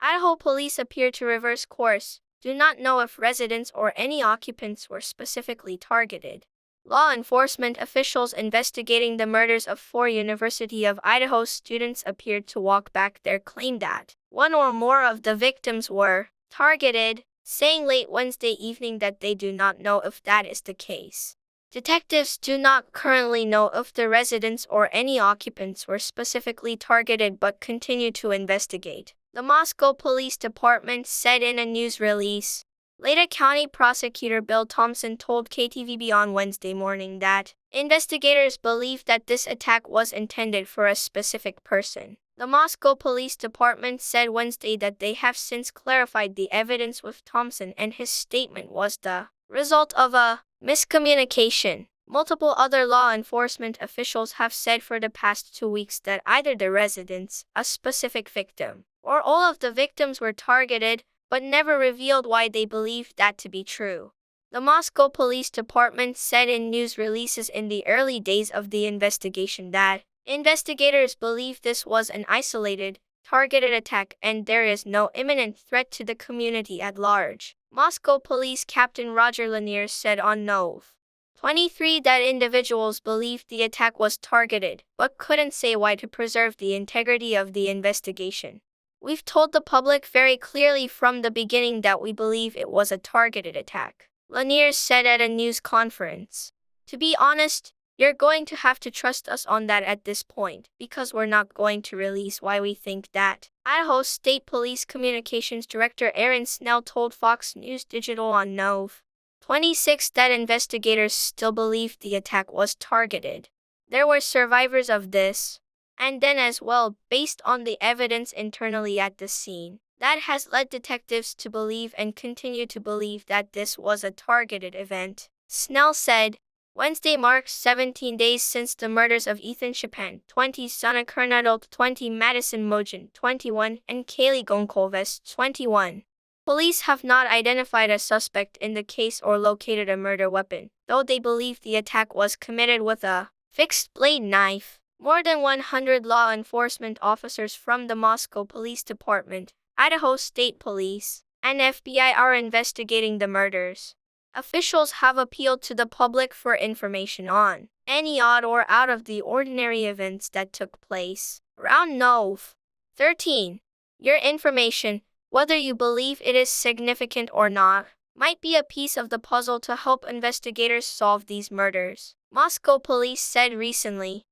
Idaho police appear to reverse course, do not know if residents or any occupants were specifically targeted. Law enforcement officials investigating the murders of 4 University of Idaho students appeared to walk back their claim that one or more of the victims were targeted, saying late Wednesday evening that they do not know if that is the case. Detectives do not currently know if the residents or any occupants were specifically targeted but continue to investigate, the Moscow Police Department said in a news release. Latah County prosecutor Bill Thompson told KTVB on Wednesday morning that investigators believe that this attack was intended for a specific person. The Moscow Police Department said Wednesday that they have since clarified the evidence with Thompson and his statement was the result of a miscommunication. Multiple other law enforcement officials have said for the past 2 weeks that either the residents, a specific victim, or all of the victims were targeted, but never revealed why they believed that to be true. The Moscow Police Department said in news releases in the early days of the investigation that investigators believe this was an isolated, targeted attack and there is no imminent threat to the community at large. Moscow Police Captain Roger Lanier said on Nov. 23 that individuals believed the attack was targeted, but couldn't say why to preserve the integrity of the investigation. We've told the public very clearly from the beginning that we believe it was a targeted attack, Lanier said at a news conference. To be honest, you're going to have to trust us on that at this point, because we're not going to release why we think that. Idaho State Police Communications Director Aaron Snell told Fox News Digital on Nov. 26 that investigators still believed the attack was targeted. There were survivors of this. And then as well, based on the evidence internally at the scene, that has led detectives to believe and continue to believe that this was a targeted event. Snell said, Wednesday marks 17 days since the murders of Ethan Chapin, 20, Sana Kernadol, 20, Madison Mogen, 21, and Kaylee Goncalves, 21. Police have not identified a suspect in the case or located a murder weapon, though they believe the attack was committed with a fixed blade knife. More than 100 law enforcement officers from the Moscow Police Department, Idaho State Police, and FBI are investigating the murders. Officials have appealed to the public for information on any odd or out-of-the-ordinary events that took place around Nov. 13. Your information, whether you believe it is significant or not, might be a piece of the puzzle to help investigators solve these murders, Moscow police said recently.